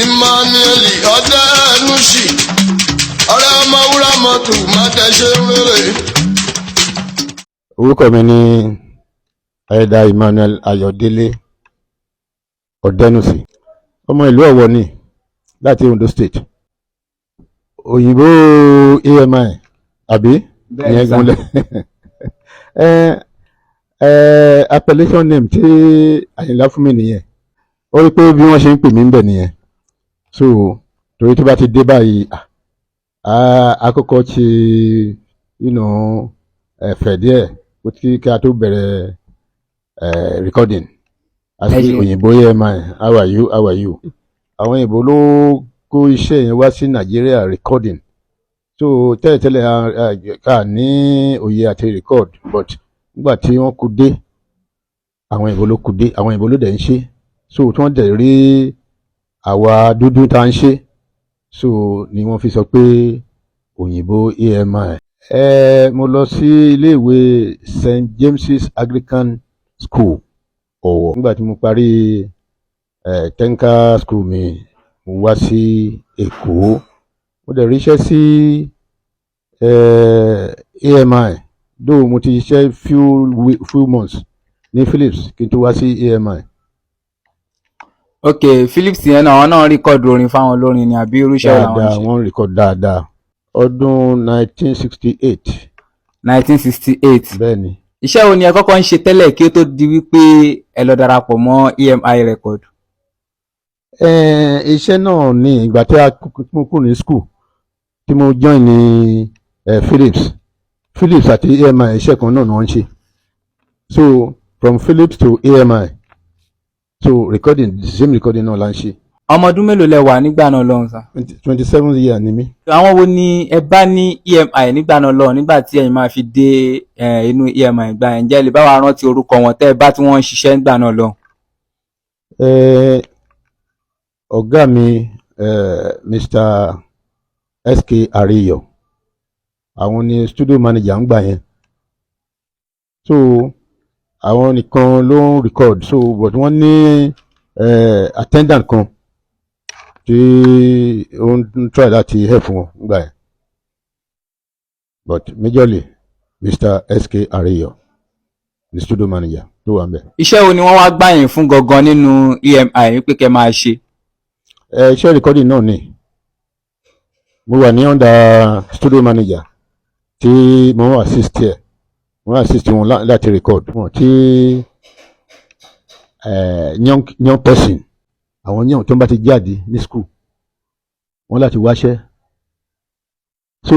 Emmanuel Odenusi ọ̀rẹ́ Omowura mọ́tò má tẹ̀sẹ̀ rere. Orúkọ mi ni Ayinla Emmanuel Odenusi, ọmọ ìlú Ọ̀wọ̀ ni láti Ondo State. Òyìnbó E.M.I àbí ìyẹn gúnlẹ̀. Appellation name tí Ayinla fún mi nìyẹn. Ó rí pé bí wọ́n ṣe ń pè mí ń bẹ̀ nìyẹn. So torí tó bá ti dé báyìí àkọ́kọ́ ti ẹ̀fẹ̀ díẹ̀ ó ti ká tó bẹ̀rẹ̀ recording. Àti òyìnbó E.M.I, how are you? Àwọn òyìnbó ló kó iṣẹ́ yẹn wá sí Nàìjíríà recording. So tẹ́lẹ̀tẹ́lẹ̀ ká ní òye àti record, but nígbà tí wọ́n kú dé àwọn òyìnbó ló kú dé, àwọn òyìnbó ló dẹ̀ ń ṣe. So tí wọ́n dẹ̀ rí àwa dúdú tá ń ṣe, so ni wọ́n fi sọ pé òyìnbó E.M.I. Mo lọ sí iléèwé St. James's Anglican School Ọ̀wọ̀. Nígbà tí mo parí technical school mi, mo wá sí Èkó. Mo dẹ̀ ríṣẹ́ sí E.M.I. Though mo ti ṣiṣẹ́ few months ní Philips kí n tó wá sí E.M.I. Ok, Philips yẹn náà wọ́n náà rìkọ́dù orin fáwọn olórin ni àbí irúṣẹ́ làwọn ṣe? Dáadáa, wọ́n rìkọ́dù dáadáa. Ọdún 1968. 1968. Bẹ́ẹ̀ni. Iṣẹ́ wo ni ẹ kọ́kọ́ ń ṣe tẹ́lẹ̀ kí ó tó di wípé ẹ lọ darapọ̀ mọ́ E.M.I record? Iṣẹ́ náà ní ìgbà tí mo kúrò ní school tí mo join ní Philips àti E.M.I iṣẹ́ kan náà ni wọ́n ń ṣe. So from Philips to E.M.I, so the same recording náà la ń ṣe. Ọmọ ọdún mélòó lẹ wà nígbà náà lọ́hùn sá? 27 years ni mí. Àwọn wo ni ẹ bá ní E.M.I nígbà náà lọ́hùn nígbà tí ẹ̀yin máa fi dé inú E.M.I gbà ẹ̀? Ǹjẹ́ ẹ lè bá wa rántí orúkọ wọn tẹ́ ẹ bá tí wọ́n ń ṣiṣẹ́ nígbà náà lọ́hùn? Ọ̀gá mi Mr. S.K. Ariyo, àwọn ni studio manager ń gbà yẹn. So àwọn nìkan ló ń record, so but wọ́n ní attendant kan tí ó ń try láti help wọn nígbà yẹn, but majorly Mr. S.K. Ariyo, the studio manager tó wà ń bẹ̀. Iṣẹ́ wo ni wọ́n wá gbà yín fún gangan nínú E.M.I pé kẹ́ máa ṣe? Iṣẹ́ recording náà ni mo wà ní under studio manager tí mo assist wọn láti record wọn tí young person, àwọn young tó ń bá ti jáde ní school wọn láti wáṣẹ́. So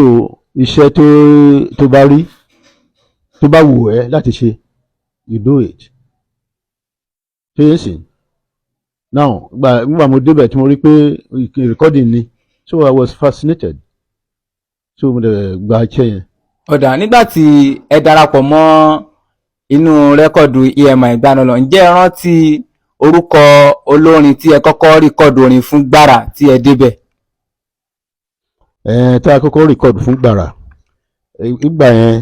iṣẹ́ tó bá rí tó bá wù ẹ́ láti ṣe, you do it. ṣé yẹn sì now nígbà mo débẹ̀ tí mo rí pé recording ni, so I was fascinated, so mo dẹ̀ gba iṣẹ́ yẹn. Ọ̀dà, nígbà tí ẹ darapọ̀ mọ́ inú rẹ́kọ̀dù E.M.I gbáná lọ, ǹjẹ́ ẹ rántí orúkọ olórin tí ẹ kọ́kọ́ rìkọ́dù orin fún gbàrà tí ẹ débẹ̀? Tí a kọ́kọ́ rìkọ́dù fún gbàrà ìgbà yẹn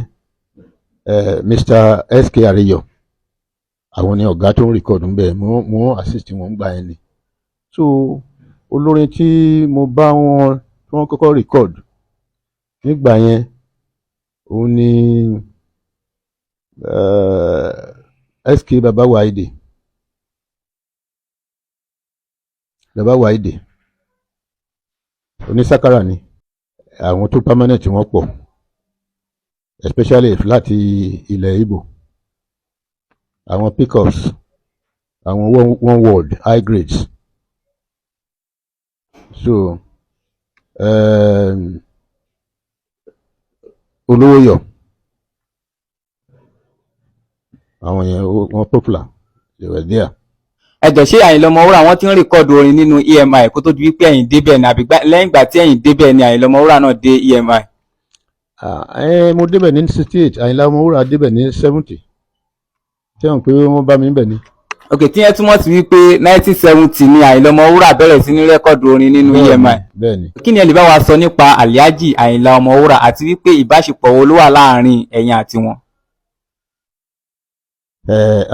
Mr. S.K. Ariyo àwọn ni ọ̀gá tó ń rìkọ́dù ń bẹ̀, mo assist wọn gbà yẹn ni. So olórin tí mo bá wọn tí wọ́n kọ́kọ́ rìkọ́dù nígbà yẹn òun ni S.K. Baba Waide onísákárà ni. Àwọn tó permanent wọ́n pọ̀, especially láti ilẹ̀ Igbo. Àwọn pickups, àwọn one world high grades. So Olówóyọ̀, àwọn yẹn wọ́n popular, they were there. Ẹ jọ̀ọ́, ṣé Ayinla Omowura wọ́n ti ń rìkọ́dù orin nínú E.M.I kó tó di wípé ẹ̀yin débẹ̀ ní àbí lẹ́yìn ìgbà tí ẹ̀yin débẹ̀ ni Ayinla Omowura náà dé E.M.I? Mo débẹ̀ ní 68, Ayinla Omowura débẹ̀ ní 70. Tẹ́wọ̀n pé wọ́n bá mi ń bẹ̀ ni. Ok, tí yẹn túmọ̀ sí wípé 1970 ni Ayinla Omowura bẹ̀rẹ̀ sí ní rẹ́kọ̀dù orin nínú E.M.I. Bẹ́ẹ̀ni. Kí ni ẹ lè bá wa sọ nípa Alhaji Ayinla Omowura àti wípé ìbáṣepọ̀ wo ló wà láàárín ẹ̀yin àti wọn?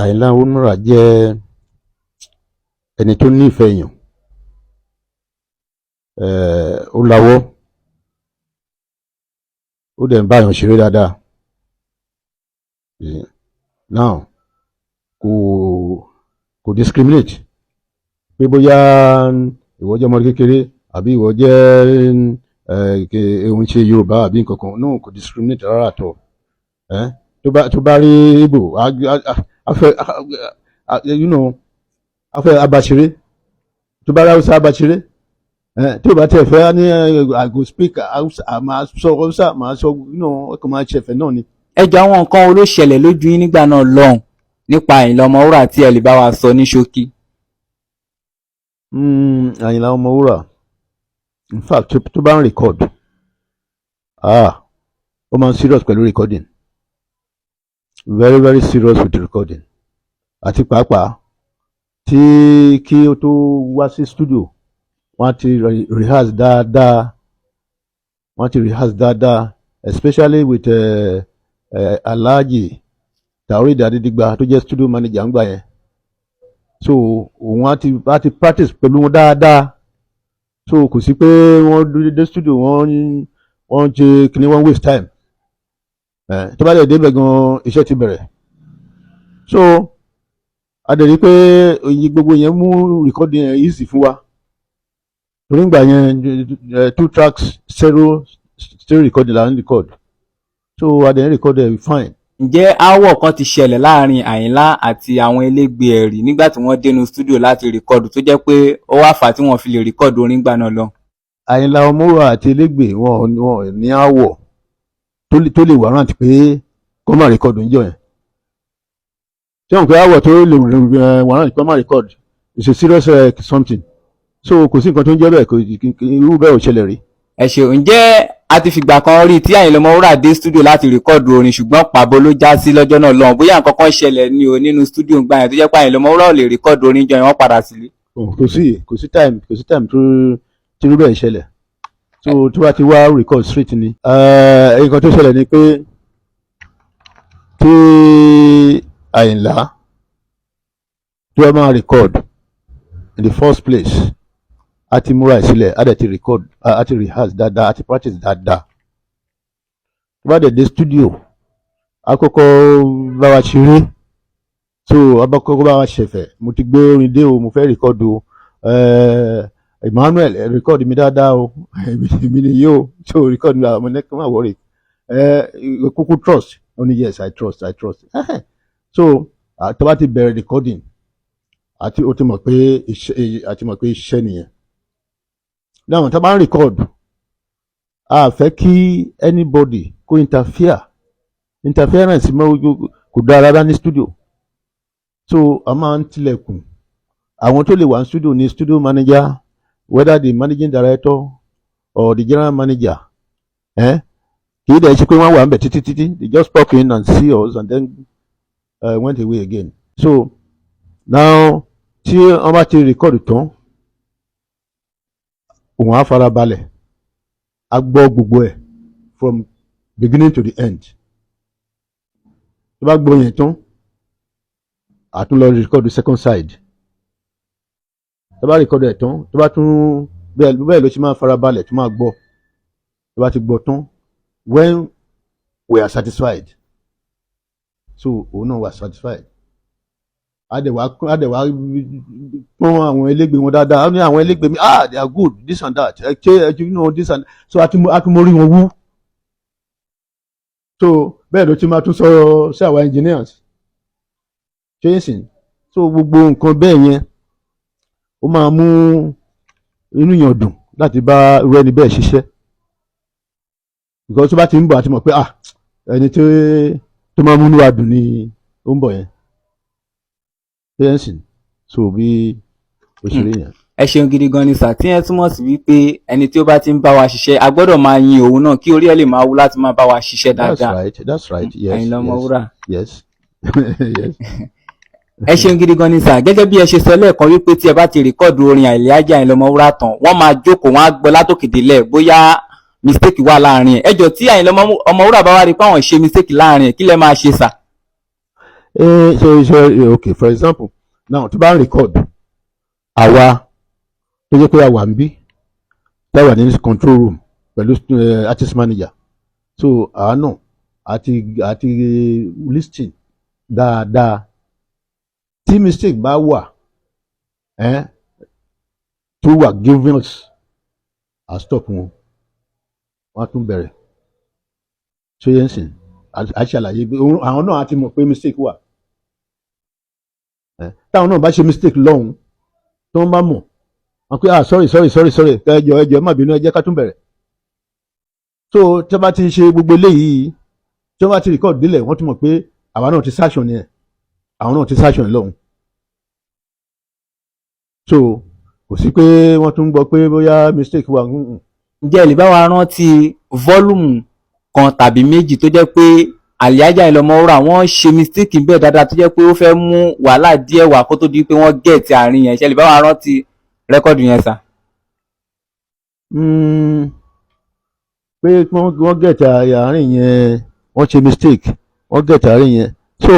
Ayinla Omowura jẹ́ ẹni tó nífẹ̀ẹ́ èèyàn, ó lawọ́ ó dẹ̀ ń báyàn ṣeré dáadáa. Now kò discriminate pé bóyá ìwọ jẹ́ ọmọ kékeré àbí ìwọ jẹ́ òun ṣe Yorùbá àbí nǹkan kan, no, kò discriminate rárá àtọ̀. tó bá rí Igbo afẹ́ abaṣeré, tó bá rí Hausa abaṣeré, tí o bá tẹ̀ fẹ́ ní I go speak Hausa, máa sọ Hausa, máa sọ ọkọ̀ máa ṣẹ̀fẹ̀ náà ni. Ẹ jọ àwọn nǹkan wo ló ṣẹlẹ̀ lójú yín nígbà náà lọ́hùn nípa Ayinla Omowura tí ẹ lè bá wa sọ ní ṣókí? Ayinla Omowura, in fact, tó bá ń record, ó máa ń serious pẹ̀lú recording, very very serious with the recording. Àti pàápàá kí ó tó wá sí studio, wọ́n ti rehearse dáadáa, especially with Alhaji Taoreed Adedigba tó jẹ́ studio manager ń gbà yẹn. So òun á ti practice pẹ̀lú wọn dáadáa, so kò sí pé wọ́n dé studio wọ́n ṣe kí ni wọ́n waste time. Tó bá dẹ̀ débẹ̀ gan iṣẹ́ ti bẹ̀rẹ̀. So a dẹ̀ rí pé gbogbo yẹn mú recording yẹn easy fún wa. Torí ìgbà yẹn 2 tracks stereo recording là ń record, so a dẹ̀ ń record fine. Ǹjẹ́ aáwọ̀ kan ti ṣẹlẹ̀ láàrin Ayinla àti àwọn elégbé ẹ̀rí nígbà tí wọ́n dénú studio láti rìkọ́dù tó jẹ́ pé ó wá fà á tí wọ́n fi lè rìkọ́dù orin gbà náà lọ? Ayinla Omowura àti elégbé wọn ní aáwọ̀ tó lè warrant pé kó má rìkọ́dù níjọ́ yẹn. Ṣé wọn pé aáwọ̀ tó lè warrant pé kó má rìkọ́dù is a serious something. So kò sí nǹkan tó ń jẹ́ bẹ́ẹ̀, irú bẹ́ẹ̀ ò ṣẹlẹ̀ rí. Ẹ ṣeun. Ǹjẹ́ a ti fìgbà kan rí tí Ayinla Omowura dé studio láti rìkọ́dù orin ṣùgbọ́n pàbó ló já sí lọ́jọ́ náà lọ́hùn, bóyá nǹkan kan ṣẹlẹ̀ ní o nínú studio gbà yẹn tó jẹ́ pé Ayinla Omowura ò lè rìkọ́dù orin jọ yẹn wọ́n padà sílé? Kò sí time tí irú bẹ́ẹ̀ ṣẹlẹ̀. So tí wàá ti wá record straight ni. Nǹkan tó ṣẹlẹ̀ ni pé tí Ayinla tí wọ́n máa record in the first place, a ti múra ìsílẹ̀, a dẹ̀ ti record, a ti rehearse dáadáa, a ti practice dáadáa. Tó bá dẹ̀ dé studio, a kọ́kọ́ bá wa ṣeré, so a bá kọ́kọ́ bá wa ṣẹ̀fẹ̀, mo ti gbé orin dé o, mo fẹ́ record o, Emmanuel record mi dáadáa o, èmi ni yóò, so record mi àwọn ẹ̀kọ́ máa wọ̀rẹ̀, kúkú trust, only yes I trust. So tó bá ti bẹ̀rẹ̀ recording, àti o ti mọ̀ pé iṣẹ́ nìyẹn. Now tá bá ń record, a fẹ́ kí anybody kó interference kò dára rárá ní studio. So a máa ń tilẹ̀kùn àwọn tó lè wà ní studio ní studio manager, whether the managing director or the general manager. Kì í dẹ̀ ṣe pé wọ́n wà ń bẹ̀ títí, they just pop in and see us and then went away again. So now tí wọ́n bá ti record tán, òun á fara balẹ̀, á gbọ́ gbogbo ẹ̀ from beginning to the end. Tó bá gbọ́ yẹn tán, a tún lọ record the second side. Tó bá record ẹ̀ tán, tó bá tún bẹ́ẹ̀ ló ṣe máa fara balẹ̀ tó máa gbọ́. Tó bá ti gbọ́ tán, when we are satisfied, so òun náà wà satisfied. Adẹ̀wà pọ́n àwọn elégbé wọn dáadáa. Ó ní àwọn elégbé mi, they are good, this and that, this and so a tún mórí wọn wú. So bẹ́ẹ̀ ló ti máa tún sọ sí àwọn engineers ṣé yín sìn. So gbogbo nǹkan bẹ́ẹ̀ yẹn ó máa mú inú yàn dùn láti bá irú ẹni bẹ́ẹ̀ ṣiṣẹ́, because tó bá ti ń bọ̀ àti mọ̀ pé ẹni tó máa mú inú wa dùn ni ó ń bọ̀ yẹn. So bí òṣèré yẹn. Ẹ ṣeun gidi gan ni sà, tí ẹ túmọ̀ sí wípé ẹni tí ó bá ti ń bá wa ṣiṣẹ́ a gbọ́dọ̀ máa yin òun náà kí orí ẹ̀ lè máa wú láti máa bá wa ṣiṣẹ́ dáadáa. That's right. Yes. Ayinla Omowura. Yes. Ẹ ṣeun gidi gan ni sà, gẹ́gẹ́ bí ẹ ṣe sọ lẹ́ẹ̀kan wípé tí ẹ bá ti rìkọ́ọ̀dù orin Alhaji Ayinla Omowura tán, wọ́n máa jókòó, wọ́n á gbọ́ látòkè délẹ̀ bóyá mistake wà láàrin ẹ̀. Ẹ jọ̀ọ́ tí Ayinla Omowura bá wá rí pé àwọn ṣe mistake láàrin ẹ̀, kí lẹ máa ṣe sà? Okay, for example, now tó bá ń record àwa tó jẹ́ pé a wà ń bí, táwa ní control room pẹ̀lú artist manager. So àwa náà àti listing dáadáa. Tí mistake bá wà tó wà grievous, à stop wọn, wọ́n á tún bẹ̀rẹ̀. ṣé yẹn sìn á ṣàlàyé pé àwọn náà á ti mọ̀ pé mistake wà. Táwọn náà bá ṣe mistake lọ́hùn tí wọ́n bá mọ̀ wọ́n pé sorry ẹjọ́ má bínú, ẹ jẹ́ ká tún bẹ̀rẹ̀. So tí wọ́n bá ti ṣe gbogbo eléyìí, tí wọ́n bá ti record délẹ̀, wọ́n ti mọ̀ pé àwa náà ti sanction yẹn, àwọn náà ti sanction lọ́hùn. So kò sí pé wọ́n tún gbọ́ pé bóyá mistake wà. Ǹjẹ́ ẹ lè bá wa rántí volume kan tàbí méjì tó jẹ́ pé Alhaja Ayinla Omowura wọ́n ṣe mistake bẹ́ẹ̀ dáadáa tó jẹ́ pé ó fẹ́ mú wàhálà díẹ̀ wá kó tó di pé wọ́n gẹ̀ẹ́tì àárín yẹn? Ṣé lè bá wa rántí rẹ́kọ̀dù yẹn sà? Pé wọ́n gẹ̀ẹ́tì àárín yẹn, wọ́n ṣe mistake, wọ́n gẹ̀ẹ́tì àárín yẹn. So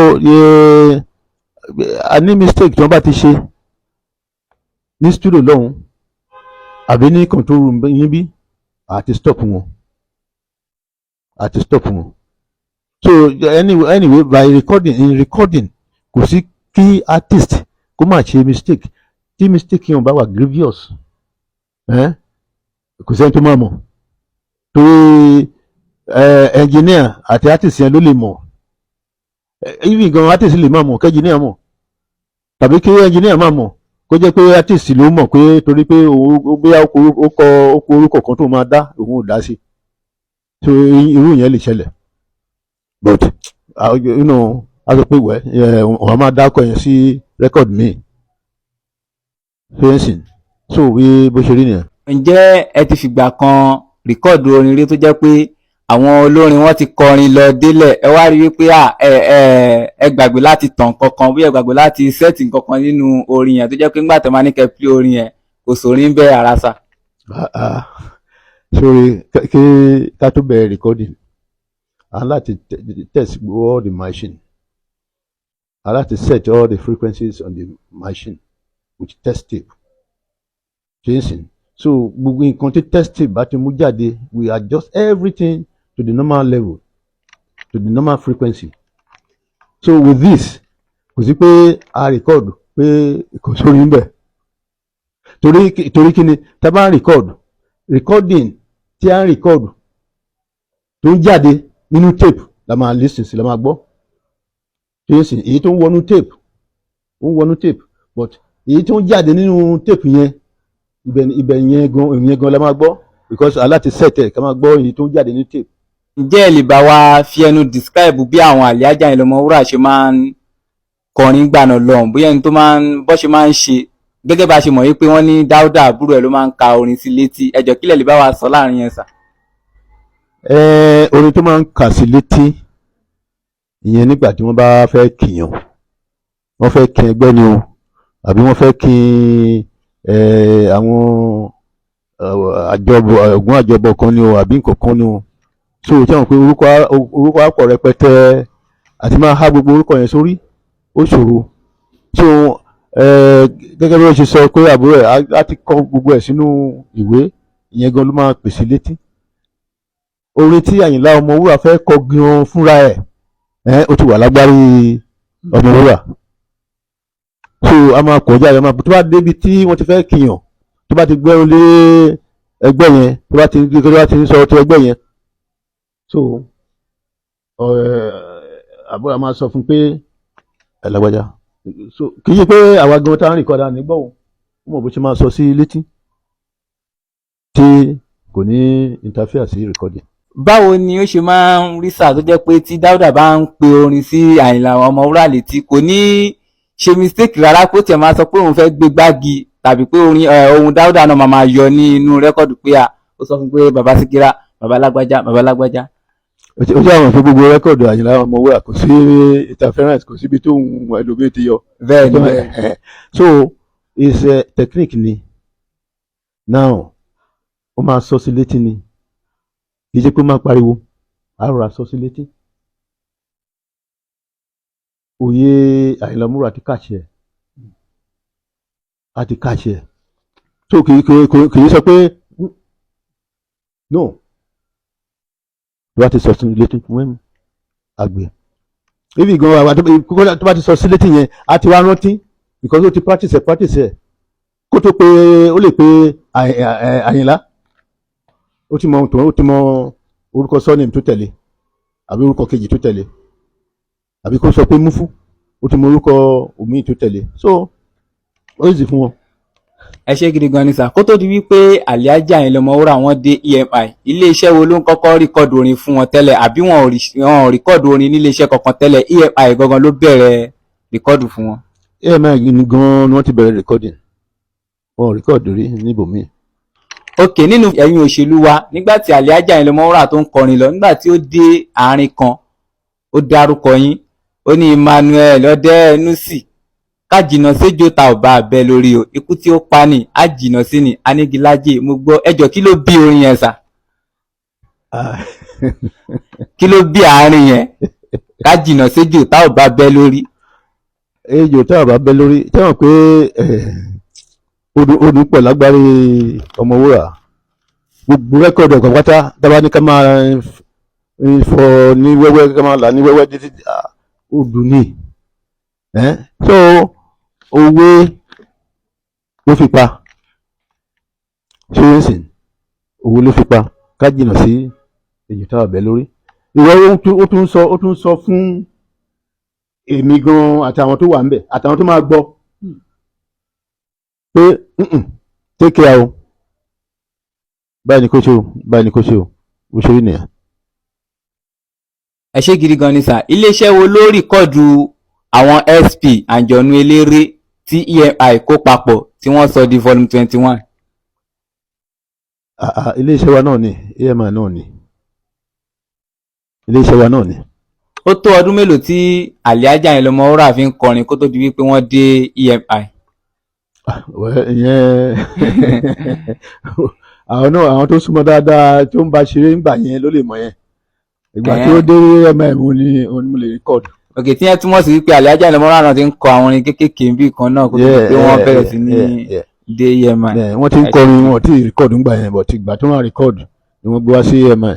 a ní mistake tí wọ́n bá ti ṣe ní studio lọ́hùn àbí ní control room yín bí, àti stop wọn. So anyway by recording kò sí kí artist kó má ṣe mistake. Tí mistake yẹn bá wà grievous, kò sẹ́ni tó máa mọ̀, torí engineer àti artist yẹn ló lè mọ̀. Even gan artist lè má mọ̀ kí engineer mọ̀, tàbí kí engineer má mọ̀ kó jẹ́ pé artist ló mọ̀ pé torí pé ó bóyá ó kọ orúkọ kan tó máa dá, òun ò dá sí. So irú yẹn lè ṣẹlẹ̀, but a sọ pé wọ́n máa dákọ̀ yẹn sí record mi. So bó ṣe rí nìyẹn. Ǹjẹ́ ẹ ti fìgbà kan rìkọ́ọ̀dù orin rí tó jẹ́ pé àwọn olórin wọn ti kọrin lọ délẹ̀, ẹ wá rí wípé ẹ gbàgbé láti tàn kankan, bí ẹ gbàgbé láti sẹ́ẹ̀tì kankan nínú orin yẹn tó jẹ́ pé ńgbà tó máa ní kẹ́ play orin yẹn kò sórin bẹ́ẹ̀ ara sà? Sorry, kí ká tó bẹ̀rẹ̀ recording, I like to test all the machine. I like to set all the frequencies on the machine with test tape. So gbogbo nǹkan tí test tape bá ti mú jáde, we adjust everything to the normal level, to the normal frequency. So with this, kò sí pé a record pé kò sórí ń bẹ̀. Torí kí ni tá bá ń recording tí a ń record tó ń jáde nínú tape la máa listen sí, la máa gbọ́. Èyí tó ń wọnú tape, but èyí tó ń jáde nínú tape yẹn, ibẹ̀ yẹn gan la máa gbọ́, because aláti set ẹ̀ ká máa gbọ́ èyí tó ń jáde nínú tape. Ǹjẹ́ ẹ lè bá wa fi ẹnu describe bí àwọn Alhaja Ayinla Omowura ṣe máa ń kọrin gbàna lọ́hùn, bóyá ẹni tó bọ́ ṣe máa ń ṣe, gẹ́gẹ́ bá ṣe mọ̀ yí pé wọ́n ní Dáúdà àbúrò ẹ̀ ló máa ń ka orin sí létí, ẹ jọ̀ọ́ kílẹ̀ lè bá wa sọ láàrin yẹn sà? Orin tó máa ń kà sí létí ìyẹn nígbà tí wọ́n bá fẹ́ kìyàn, wọ́n fẹ́ kí ẹgbẹ́ ni o, àbí wọ́n fẹ́ kí àwọn ògún àjọbọ kan ni o, àbí nǹkan kan ni o. So tí wọ́n pe orúkọ àpọ̀ rẹpẹtẹ, àti máa há gbogbo orúkọ yẹn sórí ó ṣòro. So gẹ́gẹ́ bí wọ́n ṣe sọ pé àbúrò ẹ̀ á ti kọ gbogbo ẹ̀ sínú ìwé, ìyẹn gan ló máa pèsè létí. Orin tí Ayinla Omowura fẹ́ kọ gan fúnra ẹ̀, ó ti wà lágbárí Omowura. So a máa kọjá ẹ̀, tó bá débi tí wọ́n ti fẹ́ kìyàn, tó bá ti gbẹ́rún lé ẹgbẹ́ yẹn, tó bá ti ń sọ ti ẹgbẹ́ yẹn, so àbúrò máa sọ fún pé ẹ lágbájá. So kì í ṣe pé àwa gan tá ń rìn kọ́dà nígbà wo, ó mọ̀ bó ṣe máa sọ sí létí tí kò ní interfere sí recording. Báwo ni ó ṣe máa ń rí sà tó jẹ́ pé tí Dáúdà bá ń pe orin sí Ayinla Omowura létí, kò ní ṣe mistake rárá kó tiẹ̀ máa sọ pé òun fẹ́ gbé gbági, tàbí pé ohun Dáúdà náà máa yọ ní inú rẹ́kọ̀dù pé ó sọ fún pé bàbá Síkírà, bàbá lágbájá. Ó jẹ́ àwọn fún gbogbo rẹ́kọ̀dù Ayinla Omowura kò sí interference, kò síbi tó ń ẹlòmíì ti yọ. Bẹ́ẹ̀ ni. So it's a technique ni. Now ó máa sọ sí létí ni, kì í ṣe pé ó máa pariwo, á rọra sọ sí létí. Òye Ayinla Omowura ti kàṣẹ ẹ̀. So kì í sọ pé no tó bá ti sọ sí létí wẹ́n àgbẹ̀ ibi gan àwọn tó bá ti sọ sí létí yẹn a ti wá rántí because ó ti practice ẹ̀ kó tó pé ó lè pé Àyìnlá ó ti mọ orúkọ surname tó tẹ̀lé àbí orúkọ kejì tó tẹ̀lé àbí kó sọ pé Múfú ó ti mọ orúkọ òmíì tó tẹ̀lé so ó yìí fún wọn. ẹ ṣé gidi gan ni sà kó tó di wípé Alhaja Ayinla Omowura wọn dé EMI iléeṣẹ́ wo ló ń kọ́kọ́ rìkọ́dù orin fún wọn tẹ́lẹ̀ àbí wọn ò rìkọ́dù orin níléeṣẹ́ kankan tẹ́lẹ̀ EMI gangan ló bẹ̀rẹ̀ rìkọ́dù fún wọn. EMI ni gan ni wọ́n ti bẹ̀rẹ̀ rìkọ́dìn wọn ò rìkọ́dù rí níbòmíì. ok nínú ẹ̀yin òṣèlú wa nígbà tí Alhaja Ayinla Omowura tó ń kọrin lọ nígbà tí ó dé àárín kan ó dárúkọ yín ó ní Emmanuel Odenusi ká jìnnà séjò ta ò bá abẹ lórí o ikú tí ó pa ni á jìnnà sí ni anígilájè mo gbọ́ ẹjọ́ kí ló bí orin yẹn sà kí ló bí àárín yẹn ká jìnnà séjò ta ò bá abẹ lórí. ejò tá ò bá bẹ lórí tẹ́wọ̀n pé odò pọ̀ lágbárí Ọmọwúrà gbogbo rẹ́kọ̀dù ọ̀kan pátá dábàá ní ká máa fọ ní wẹ́wẹ́ ká máa là ní wẹ́wẹ́ títí odò ní so òwe ló fi pa ṣé wọ́n sìn òwe ló fi pa ká jìnnà sí ejò tá ò bẹ lórí ìwọ ó tún sọ fún èmi gan àtàwọn tó wà ńbẹ̀ àtàwọn tó máa gbọ́ pé take care o báyìí ni kò ṣe o báyìí ni kò ṣe o bó ṣe rí nìyẹn. ẹ ṣé gidi gan ni sà iléeṣẹ́ wo ló rìkọ́dù àwọn SP àjọ̀nú eléré tí EMI kó papọ̀ tí wọ́n sọ di volume 21. iléeṣẹ́ wa náà ni EMI náà ni iléeṣẹ́ wa náà ni. ó tó ọdún mélòó tí Alhaja Ayinla Omowura fi ń kọrin kó tó di wípé wọ́n dé EMI. ìyẹn àwọn tó súnmọ́ dáadáa tó ń bá ṣeré ńgbà yẹn ló lè mọ̀ yẹn ìgbà tí ó dé EMI mo lè rìkọ́dù. ok tí yẹn túmọ̀ sí wípé Alhaja Ayinla Omowura náà ti ń kọ àwọn orin kéékèèké bí kan náà kó tó di pé wọ́n bẹ̀rẹ̀ sí ní dé EMI. wọ́n ti ń kọrin wọn tí rìkọ́dù ńgbà yẹn bọ̀ tí ìgbà tó wọ́n rìkọ́dù ni wọ́n gbé wá sí EMI.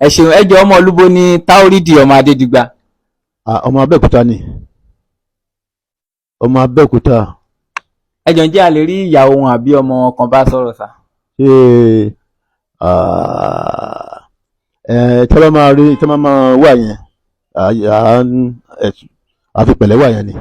ẹ ṣeun ẹjọ ọmọ olúbo ní Táórídì ọmọ Adédìgbà. ọmọ Abẹ́òkúta ni ọmọ Abẹ́òkúta. ẹjọ ǹjẹ́ a lè rí ìyàwó wọn àbí ọmọ wọn kan bá sọ̀rọ̀ sà. tẹ́lẹ̀ máa rí tẹ́lẹ̀ máa wà yẹn àfi pẹ̀lẹ́ wà yẹn ni.